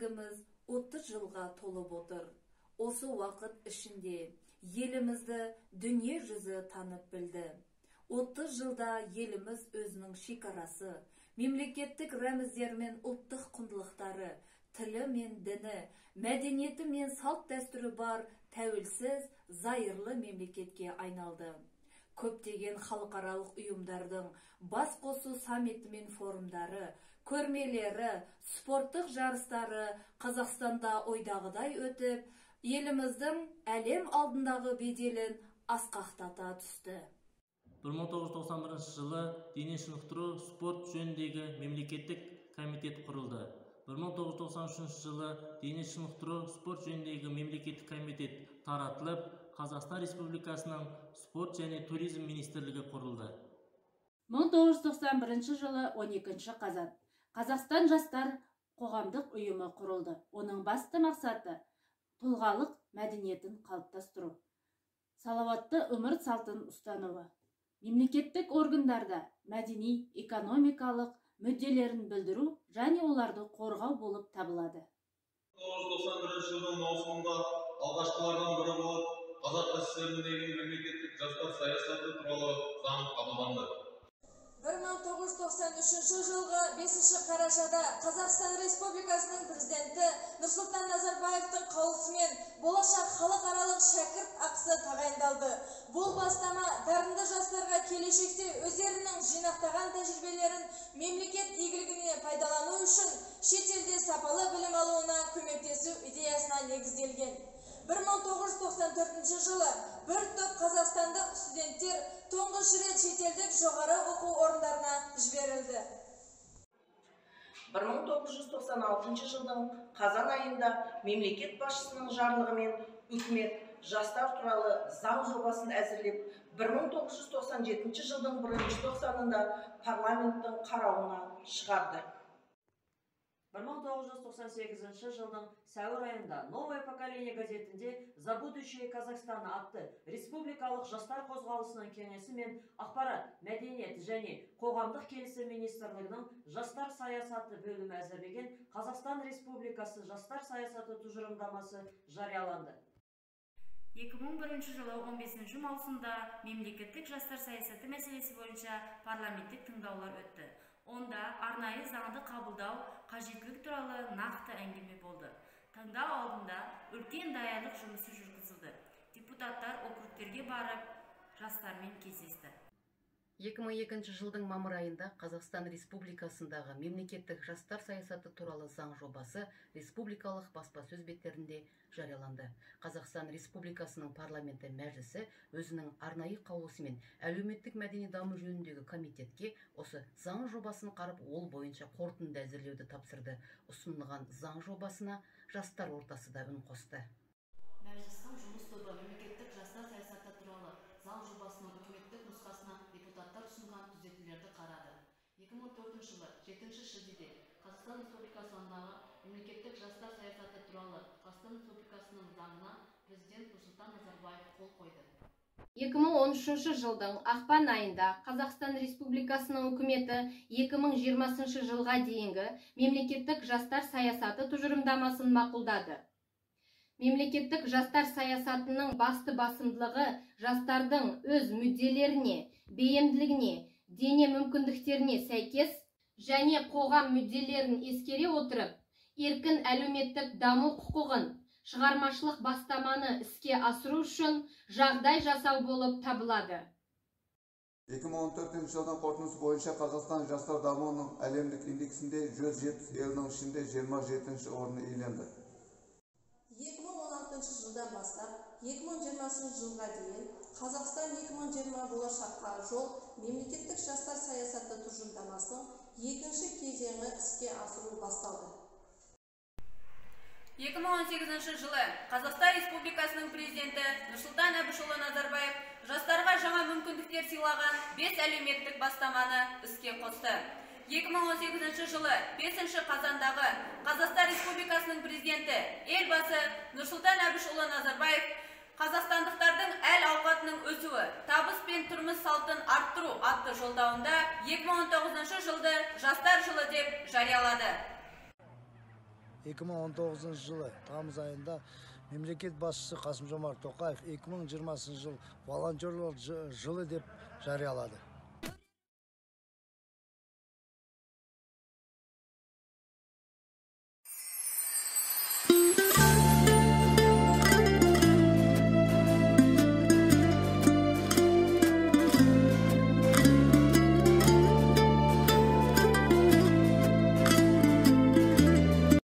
Тәуелсіздігіміз 30 жылға толып отыр. Осы уақыт ішінде елімізді дүние жүзі танып білді. 30 жылда еліміз өзінің шекарасы, мемлекеттік рәміздері мен ұлттық құндылықтары, тілі мен діні, мәдениеті мен салт дәстүрі бар тәуелсіз, зайырлы мемлекетке айналды. Көптеген халықаралық ұйымдардың бас қосу саммиті мен форумдары, көрмелері, спорттық жарыстары Қазақстанда ойдағыдай өтіп, еліміздің әлем алдындағы беделін асқақтата түсті. 1991 жылы дене шынықтыру спорт жөніндегі мемлекеттік комитет құрылды. 1993 жылы дене шынықтыру спорт жөніндегі мемлекеттік комитет таратылып, Қазақстан Республикасының спорт және туризм министрлігі құрылды. 1991 жылы 12 қазан Қазақстан жастар қоғамдық ұйымы құрылды. Оның басты мақсаты тұлғалық мәдениетін қалыптастыру, салауатты өмір салтын ұстануы, мемлекеттік органдарда мәдени, экономикалық мүдделерін білдіру және оларды қорғау болып табылады. 1991 жылдың маусымында алғашқылардан бірі болып Қазақ СССРіндегі мемлекеттік жастар саясаты туралы заң қабылданды. 1993 жылғы 5 қарашада Қазақстан Республикасының президенті Нұрсұлтан Назарбаевтың қаулысымен болашақ халықаралық шәкірт ақысы тағайындалды. Бұл бастама дарынды жастарға келешекте өздерінің жинақтаған тәжірибелерін мемлекет игілігіне пайдалану үшін шетелде сапалы білім алуына көмектесу идеясына негізделген. 1994 жылы бір топ қазақстандық студенттер тұңғыш рет шетелдік жоғары оқу орындарына жіберілді. 1996 жылдың қазан айында мемлекет басшысының жарлығымен үкімет жастар туралы заң жобасын әзірлеп, 1997 жылдың 1 тоқсанында парламенттің қарауына шығарды. 1998 жылдың сәуір айында «Новое поколение» газетінде «За будущее Казахстана» атты республикалық жастар қозғалысының кеңесі мен ақпарат, мәдениет және қоғамдық келісім министрлігінің жастар саясаты бөлімі әзірлеген Қазақстан Республикасы жастар саясаты тұжырымдамасы жарияланды. 2001 жылы 15 маусымда мемлекеттік жастар саясаты мәселесі бойынша парламенттік тыңдаулар өтті. Онда арнайы заңды қабылдау қажеттілік туралы нақты әңгіме болды. Тыңдау алдында үлкен даярлық жұмысы жүргізілді. Депутаттар округтерге барып, жастармен кездесті. 2002 жылдың мамыр айында Қазақстан Республикасындағы мемлекеттік жастар саясаты туралы заң жобасы республикалық баспасөз беттерінде жарияланды. Қазақстан Республикасының парламенті мәжілісі өзінің арнайы қаулысымен әлеуметтік мәдени даму жөніндегі комитетке осы заң жобасын қарап, ол бойынша қорытынды әзірлеуді тапсырды. Ұсынылған заң жобасына жастар ортасы да үн қосты. Мәжілістің жұмыс тобы мемлекеттік жастар саясаты туралы заң жобасының үкіметтік нұсқасына депутаттар ұсынған түзетулерді қарады. 2004 жылы 7 шілдеде Қазақстан Республикасындағы мемлекеттік жастар саясаты туралы Қазақстан Республикасының заңына президент Нұрсұлтан Назарбаев қол қойды. 2013 жылдың ақпан айында Қазақстан Республикасының үкіметі 2020 жылға дейінгі мемлекеттік жастар саясаты тұжырымдамасын мақұлдады. Мемлекеттік жастар саясатының басты басымдылығы жастардың өз мүдделеріне, бейімділігіне, дене мүмкіндіктеріне сәйкес және қоғам мүдделерін ескере отырып, еркін әлеуметтік даму құқығын, шығармашылық бастаманы іске асыру үшін жағдай жасау болып табылады. 2014 жылдың қорытындысы бойынша Қазақстан жастар дамуының әлемдік индексінде 170 елдің ішінде 27-ші орынды иеленді. 2016 жылдан бастап 2020 жылға дейін Қазақстан 2020 болашаққа жол мемлекеттік жастар саясаты тұжырымдамасының екінші кезеңі іске асыру басталды. 2018 жылы Қазақстан Республикасының президенті Нұрсұлтан Әбішұлы Назарбаев жастарға жаңа мүмкіндіктер сыйлаған 5 әлеуметтік бастаманы іске қосты. 2018 жылы 5 қазандағы Қазақстан Республикасының президенті елбасы Нұрсұлтан Әбішұлы Назарбаев қазақстандықтардың әл ауқатының өсуі, табыс пен тұрмыс салтын арттыру атты жолдауында 2019 жылды жастар жылы деп жариялады. 2019 жылы тамыз айында мемлекет басшысы Қасым-Жомарт Тоқаев 2020 жыл волонтерлар жылы деп жариялады.